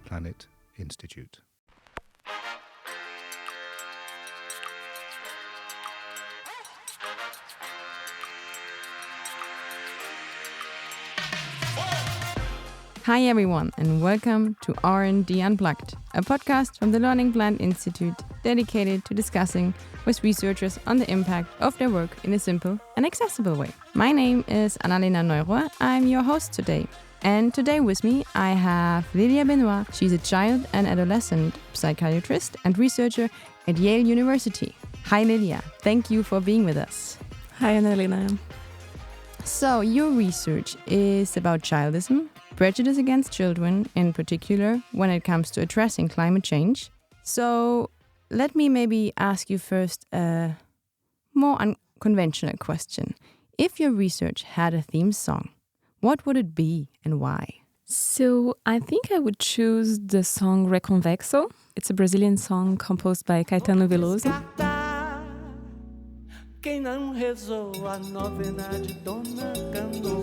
Planet Institute. Hi everyone and welcome to R&D Unplugged, a podcast from the Learning Plant Institute dedicated to discussing with researchers on the impact of their work in a simple and accessible way. My name is Annalena Neurohr, I'm your host today. And today with me I have Laelia Benoit. She's a child and adolescent psychiatrist and researcher at Yale University. Hi Laelia, thank you for being with us. Hi Annalena. So your research is about childism, prejudice against children, in particular when it comes to addressing climate change. So let me maybe ask you first a more unconventional question. If your research had a theme song, what would it be and why? So I think I would choose the song Reconvexo. It's a Brazilian song composed by Caetano Veloso. Quem não rezou a novena de Dona Canoa.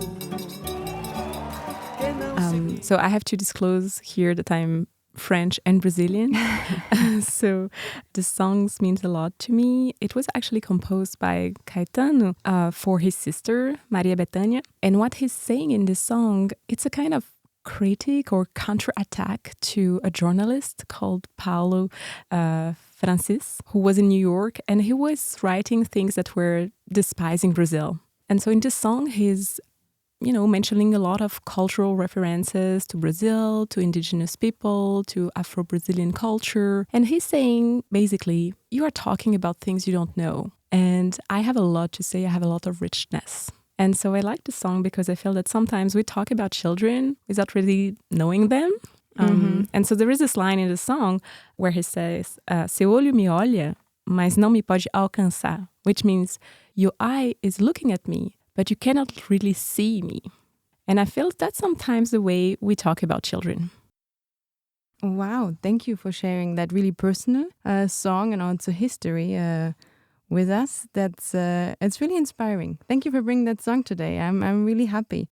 So I have to disclose here that I'm French and Brazilian. So the songs means a lot to me. It was actually composed by Caetano for his sister, Maria Bethânia. And what he's saying in this song, it's a kind of critique or counterattack to a journalist called Paulo Francis, who was in New York, and he was writing things that were despising Brazil. And so in this song, he's mentioning a lot of cultural references to Brazil, to indigenous people, to Afro-Brazilian culture. And he's saying, basically, you are talking about things you don't know. And I have a lot to say. I have a lot of richness. And so I like the song because I feel that sometimes we talk about children without really knowing them. And so there is this line in the song where he says, seu olho me olha, mas não me pode alcançar, which means your eye is looking at me, but you cannot really see me. And I feel that's sometimes the way we talk about children. Wow, thank you for sharing that really personal song and also history with us. It's really inspiring. Thank you for bringing that song today. I'm really happy.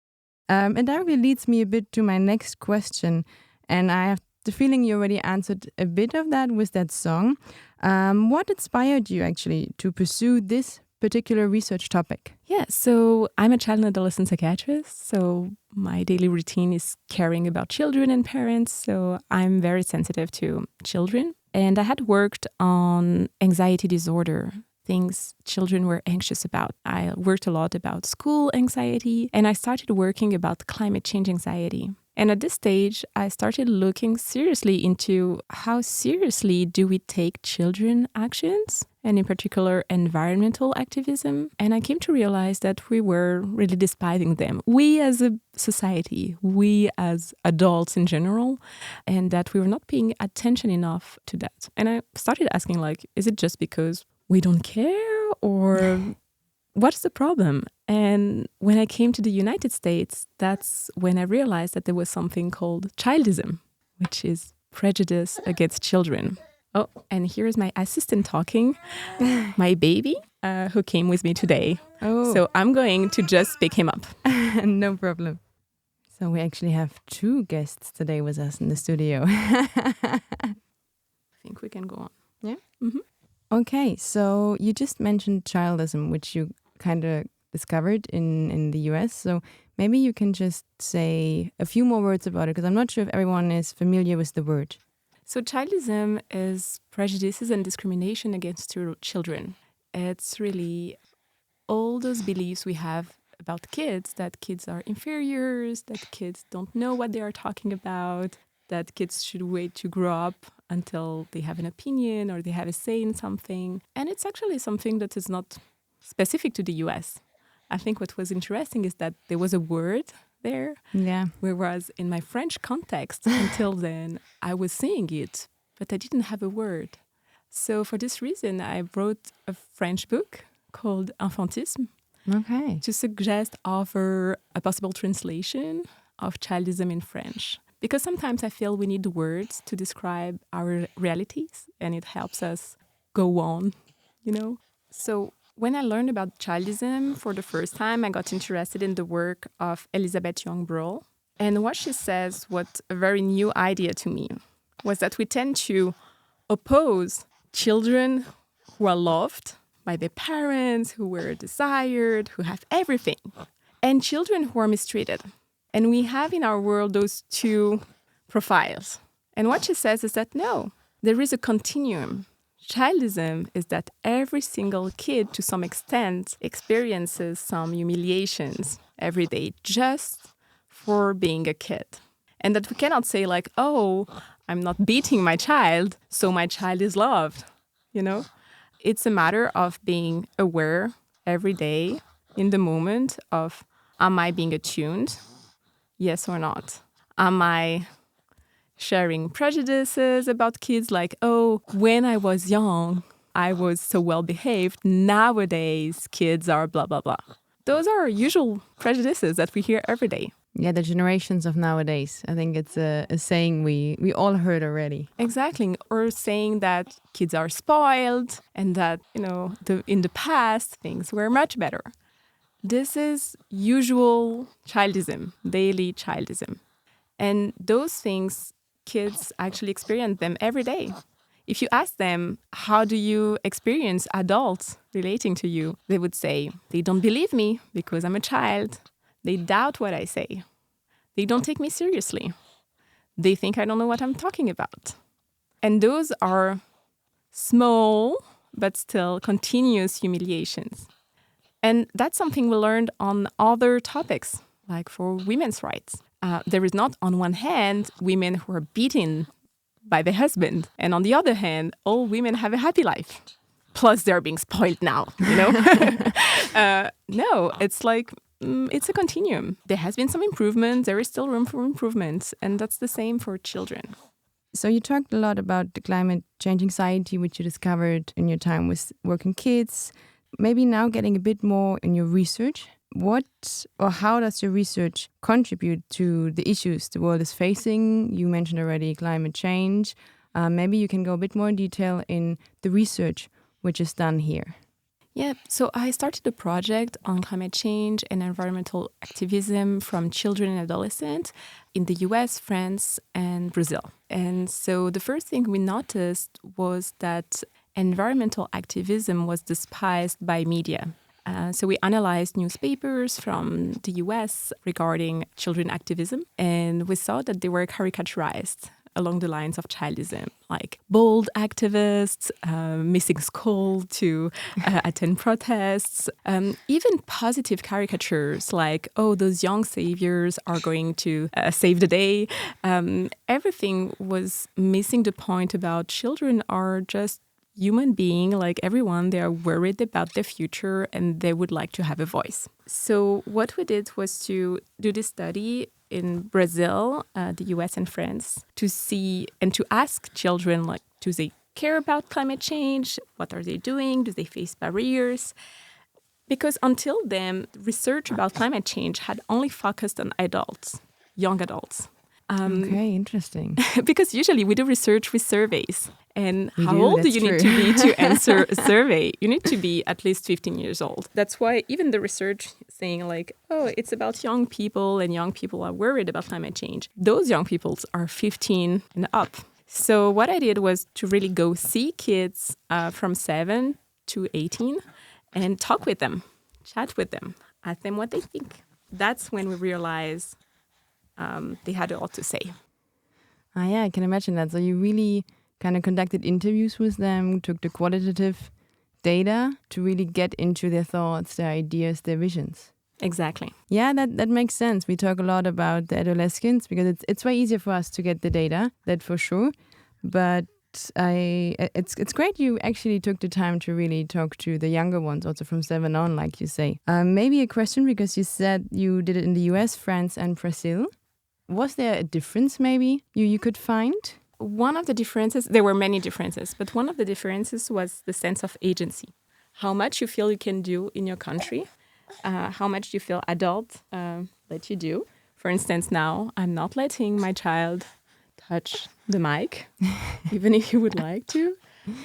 And that really leads me a bit to my next question. And I have the feeling you already answered a bit of that with that song. What inspired you actually to pursue this particular research topic? Yeah, so I'm a child and adolescent psychiatrist, so my daily routine is caring about children and parents, so I'm very sensitive to children. And I had worked on anxiety disorder, things children were anxious about. I worked a lot about school anxiety, and I started working about climate change anxiety. And at this stage, I started looking seriously into how seriously do we take children actions, and in particular, environmental activism. And I came to realize that we were really despising them. We as a society, we as adults in general, and that we were not paying attention enough to that. And I started asking, is it just because we don't care, or what's the problem? And when I came to the United States, that's when I realized that there was something called Childism, which is prejudice against children. Oh, and here's my assistant talking, my baby, who came with me today. Oh. So I'm going to just pick him up. No problem. So we actually have two guests today with us in the studio. I think we can go on. Yeah? Mm-hmm. Okay, so you just mentioned childism, which you kind of discovered in the US. So maybe you can just say a few more words about it, because I'm not sure if everyone is familiar with the word. So childism is prejudices and discrimination against children. It's really all those beliefs we have about kids, that kids are inferiors, that kids don't know what they are talking about, that kids should wait to grow up until they have an opinion or they have a say in something. And it's actually something that is not specific to the US. I think what was interesting is that there was a word there. Yeah. Whereas in my French context, until then, I was saying it, but I didn't have a word. So for this reason, I wrote a French book called Infantisme. Okay. To offer a possible translation of childism in French. Because sometimes I feel we need words to describe our realities, and it helps us go on, So when I learned about childism for the first time, I got interested in the work of Elizabeth Young Bruhl. And what she says, what a very new idea to me, was that we tend to oppose children who are loved by their parents, who were desired, who have everything, and children who are mistreated. And we have in our world those two profiles. And what she says is that no, there is a continuum. Childism is that every single kid, to some extent, experiences some humiliations every day just for being a kid. And that we cannot say like, oh, I'm not beating my child, so my child is loved, you know? It's a matter of being aware every day in the moment of, am I being attuned? Yes or not? Am I sharing prejudices about kids like, oh, when I was young, I was so well behaved. Nowadays, kids are blah, blah, blah. Those are usual prejudices that we hear every day. Yeah, the generations of nowadays. I think it's a saying we all heard already. Exactly. Or saying that kids are spoiled and that, in the past, things were much better. This is usual childism, daily childism. And those things, kids actually experience them every day. If you ask them, how do you experience adults relating to you? They would say, they don't believe me because I'm a child. They doubt what I say. They don't take me seriously. They think I don't know what I'm talking about. And those are small, but still continuous humiliations. And that's something we learned on other topics, like for women's rights. There is not, on one hand, women who are beaten by the husband. And on the other hand, all women have a happy life. Plus, they're being spoiled now, No, it's like, it's a continuum. There has been some improvement. There is still room for improvement. And that's the same for children. So you talked a lot about the climate change anxiety, which you discovered in your time with working kids. Maybe now getting a bit more in your research. What or how does your research contribute to the issues the world is facing? You mentioned already climate change. Maybe you can go a bit more in detail in the research which is done here. Yeah, so I started a project on climate change and environmental activism from children and adolescents in the US, France, and Brazil. And so the first thing we noticed was that environmental activism was despised by media. So we analyzed newspapers from the US regarding children activism, and we saw that they were caricaturized along the lines of childism, like bold activists, missing school to attend protests, even positive caricatures like, oh, those young saviors are going to save the day. Everything was missing the point about children are just human being like everyone. They are worried about their future and they would like to have a voice. So what we did was to do this study in Brazil, the US and France, to see and to ask children, like, do they care about climate change? What are they doing? Do they face barriers? Because until then, research about climate change had only focused on adults, young adults. Okay, interesting. Because usually we do research with surveys. And how old do you need to be to answer a survey? You need to be at least 15 years old. That's why even the research saying like, oh, it's about young people and young people are worried about climate change. Those young people are 15 and up. So what I did was to really go see kids from 7 to 18 and talk with them, chat with them, ask them what they think. That's when we realized they had a lot to say. Yeah, I can imagine that. So you really kind of conducted interviews with them, took the qualitative data to really get into their thoughts, their ideas, their visions. Exactly. Yeah, that makes sense. We talk a lot about the adolescents because it's way easier for us to get the data, that for sure. But it's great you actually took the time to really talk to the younger ones, also from 7 on, like you say. Maybe a question, because you said you did it in the US, France, and Brazil. Was there a difference maybe you could find? One of the differences, there were many differences, but one of the differences was the sense of agency. How much you feel you can do in your country, how much you feel adult let you do. For instance, now I'm not letting my child touch the mic, even if he would like to.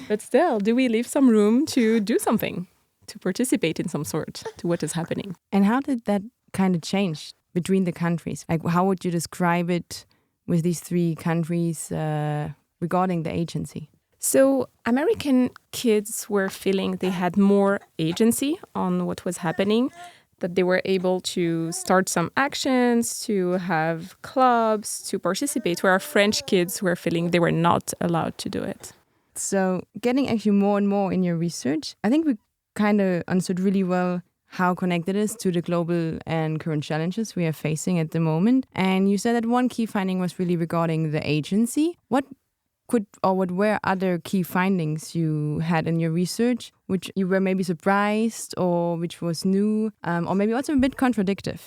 But still, do we leave some room to do something, to participate in some sort to what is happening? And how did that kind of change between the countries? Like, how would you describe it with these three countries regarding the agency? So American kids were feeling they had more agency on what was happening, that they were able to start some actions, to have clubs, to participate, where our French kids were feeling they were not allowed to do it. So getting actually more and more in your research, I think we kind of understood really well how connected it is to the global and current challenges we are facing at the moment. And you said that one key finding was really regarding the agency. What were other key findings you had in your research, which you were maybe surprised or which was new, or maybe also a bit contradictory?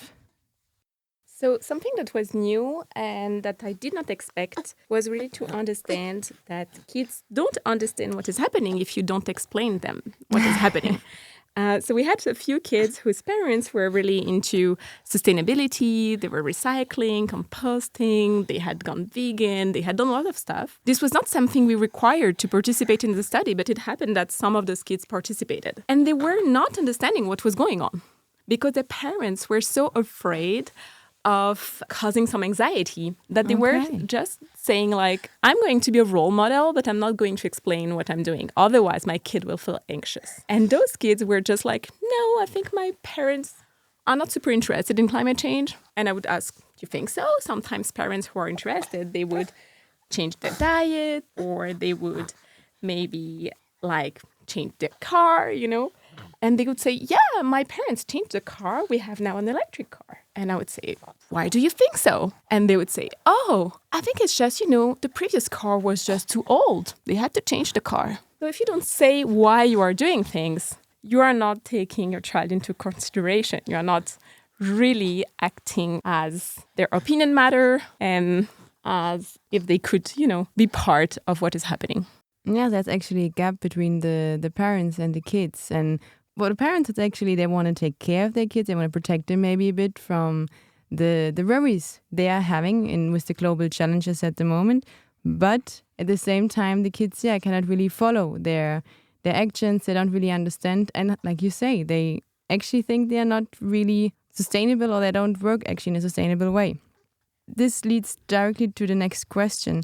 So something that was new and that I did not expect was really to understand that kids don't understand what is happening if you don't explain them what is happening. So we had a few kids whose parents were really into sustainability. They were recycling, composting. They had gone vegan. They had done a lot of stuff. This was not something we required to participate in the study, but it happened that some of those kids participated. And they were not understanding what was going on because their parents were so afraid of causing some anxiety that they were just saying like, I'm going to be a role model, but I'm not going to explain what I'm doing. Otherwise, my kid will feel anxious. And those kids were just like, no, I think my parents are not super interested in climate change. And I would ask, do you think so? Sometimes parents who are interested, they would change their diet or they would maybe like change their car, And they would say, yeah, my parents changed the car. We have now an electric car. And I would say, why do you think so? And they would say, oh, I think it's just, the previous car was just too old. They had to change the car. So if you don't say why you are doing things, you are not taking your child into consideration. You are not really acting as their opinion matter and as if they could, be part of what is happening. Yeah, that's actually a gap between the parents and the kids. And for the parents, it's actually they want to take care of their kids. They want to protect them maybe a bit from the worries they are having with the global challenges at the moment. But at the same time, the kids, cannot really follow their actions. They don't really understand. And like you say, they actually think they are not really sustainable or they don't work actually in a sustainable way. This leads directly to the next question.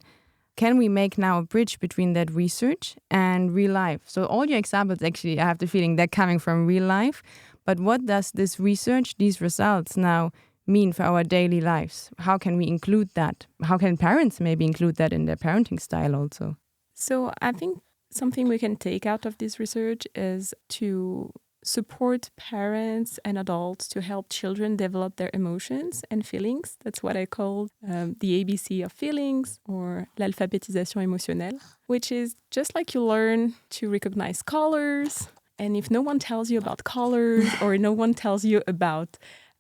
Can we make now a bridge between that research and real life? So all your examples, actually, I have the feeling they're coming from real life. But what does this research, these results now mean for our daily lives? How can we include that? How can parents maybe include that in their parenting style also? So I think something we can take out of this research is to support parents and adults to help children develop their emotions and feelings. That's what I call the ABC of feelings, or l'alphabétisation émotionnelle, which is just like you learn to recognize colors. And if no one tells you about colors or no one tells you about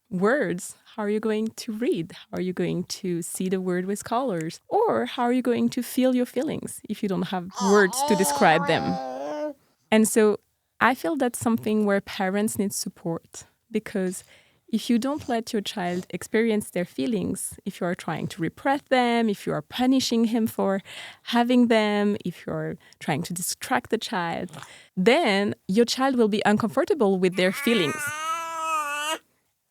words, how are you going to read? How are you going to see the word with colors? Or how are you going to feel your feelings if you don't have words to describe them? And so I feel that's something where parents need support, because if you don't let your child experience their feelings, if you are trying to repress them, if you are punishing him for having them, if you're trying to distract the child, then your child will be uncomfortable with their feelings.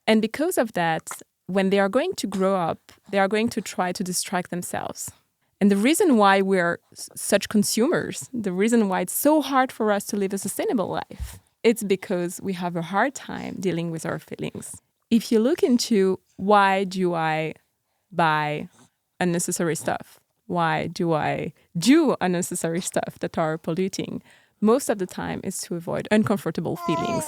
And because of that, when they are going to grow up, they are going to try to distract themselves. And the reason why we're such consumers, the reason why it's so hard for us to live a sustainable life, it's because we have a hard time dealing with our feelings. If you look into why do I buy unnecessary stuff, why do I do unnecessary stuff that are polluting, most of the time is to avoid uncomfortable feelings.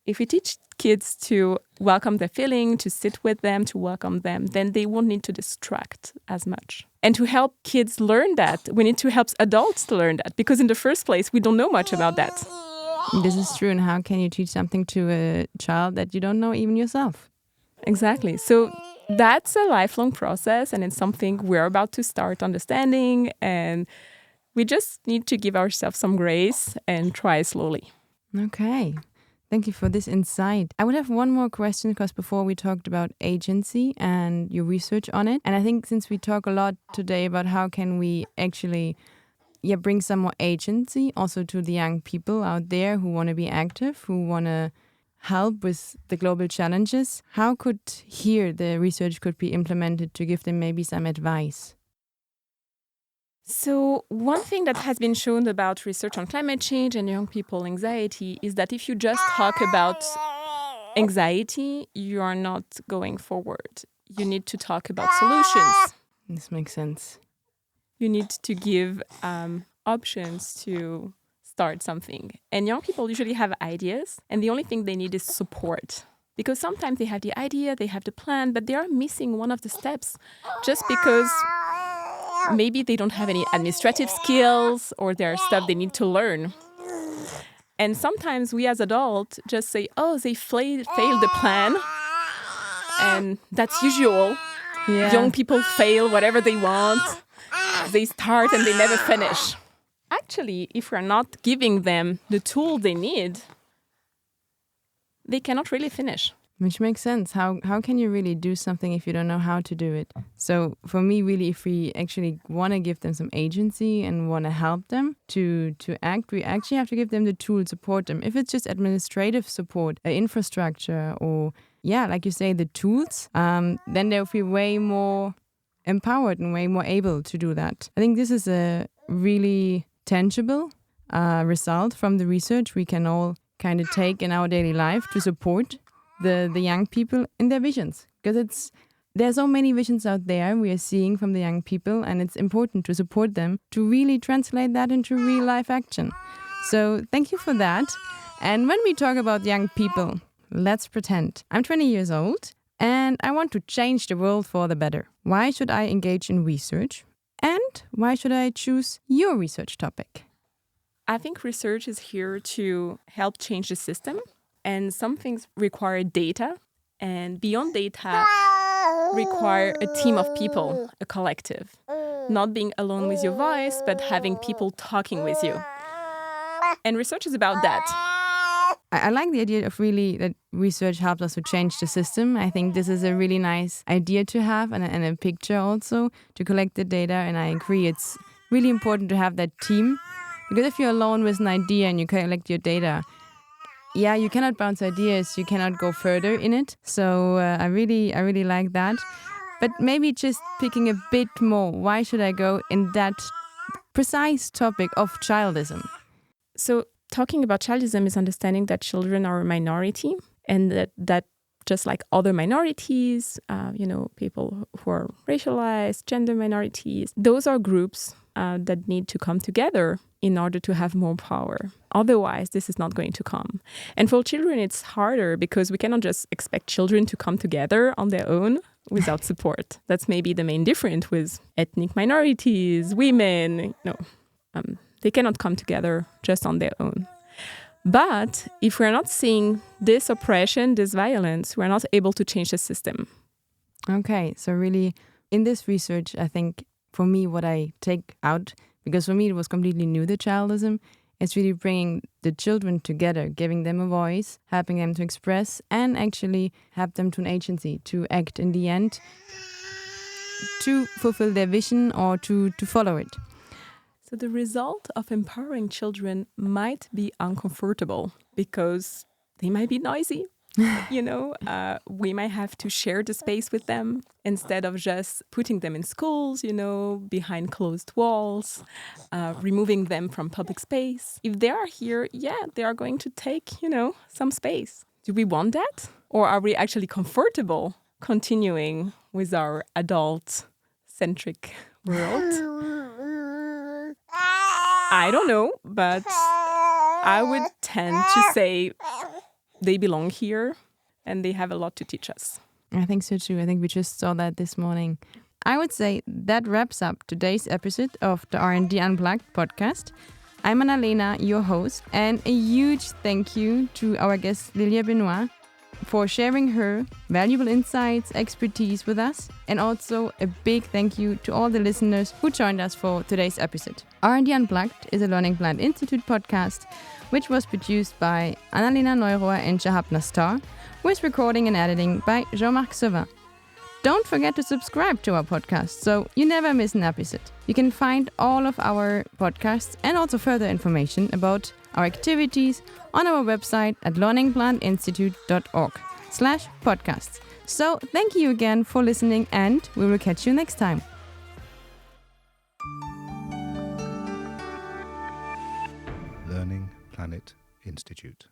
If we teach kids to welcome their feeling, to sit with them, to welcome them, then they won't need to distract as much. And to help kids learn that, we need to help adults to learn that, because in the first place, we don't know much about that. This is true. And how can you teach something to a child that you don't know even yourself? Exactly. So that's a lifelong process, and it's something we're about to start understanding, and we just need to give ourselves some grace and try slowly. Okay. Thank you for this insight. I would have one more question, because before we talked about agency and your research on it. And I think since we talk a lot today about how can we actually bring some more agency also to the young people out there who want to be active, who want to help with the global challenges, how could here the research could be implemented to give them maybe some advice? So one thing that has been shown about research on climate change and young people anxiety is that if you just talk about anxiety, you are not going forward. You need to talk about solutions. This makes sense. You need to give options to start something. And young people usually have ideas, and the only thing they need is support. Because sometimes they have the idea, they have the plan, but they are missing one of the steps just because maybe they don't have any administrative skills or there are stuff they need to learn. And sometimes we as adults just say, oh, they failed the plan. And that's usual. Yeah. Young people fail whatever they want. They start and they never finish. Actually, if we're not giving them the tool they need, they cannot really finish. Which makes sense. How can you really do something if you don't know how to do it? So for me, really, if we actually want to give them some agency and want to help them to act, we actually have to give them the tools, support them. If it's just administrative support, infrastructure, or like you say, the tools, then they'll feel way more empowered and way more able to do that. I think this is a really tangible result from the research we can all kind of take in our daily life to support the young people in their visions, because there's so many visions out there we are seeing from the young people, and it's important to support them to really translate that into real life action. So thank you for that. And when we talk about young people, let's pretend I'm 20 years old and I want to change the world for the better. Why should I engage in research? And why should I choose your research topic? I think research is here to help change the system. And some things require data, and beyond data require a team of people, a collective. Not being alone with your voice, but having people talking with you. And research is about that. I like the idea of really that research helps us to change the system. I think this is a really nice idea to have, and a picture also to collect the data. And I agree, it's really important to have that team. Because if you're alone with an idea and you collect your data, you cannot bounce ideas, you cannot go further in it. So I really like that. But maybe just picking a bit more, why should I go in that precise topic of childism? So talking about childism is understanding that children are a minority, and that just like other minorities, people who are racialized, gender minorities, those are groups that need to come together in order to have more power. Otherwise, this is not going to come. And for children, it's harder because we cannot just expect children to come together on their own without support. That's maybe the main difference with ethnic minorities, women. They cannot come together just on their own. But if we're not seeing this oppression, this violence, we're not able to change the system. Okay, so really, in this research, I think for me, what I take out, because for me it was completely new, the childism, it's really bringing the children together, giving them a voice, helping them to express, and actually help them to an agency to act in the end, to fulfill their vision or to follow it. So the result of empowering children might be uncomfortable because they might be noisy. We might have to share the space with them instead of just putting them in schools, behind closed walls, removing them from public space. If they are here, they are going to take, some space. Do we want that? Or are we actually comfortable continuing with our adult-centric world? I don't know, but I would tend to say they belong here and they have a lot to teach us. I think so too. I think we just saw that this morning. I would say that wraps up today's episode of the R&D Unplugged podcast. I'm Annalena, your host, and a huge thank you to our guest Laelia Benoit for sharing her valuable insights, expertise with us, and also a big thank you to all the listeners who joined us for today's episode. R&D Unplugged is a Learning Plant Institute podcast which was produced by Annalena Neurohr and Shahab Nastar, with recording and editing by Jean-Marc Sauvin. Don't forget to subscribe to our podcast so you never miss an episode. You can find all of our podcasts and also further information about our activities on our website at learningplantinstitute.org/podcasts. So thank you again for listening, and we will catch you next time. Learning Planet Institute.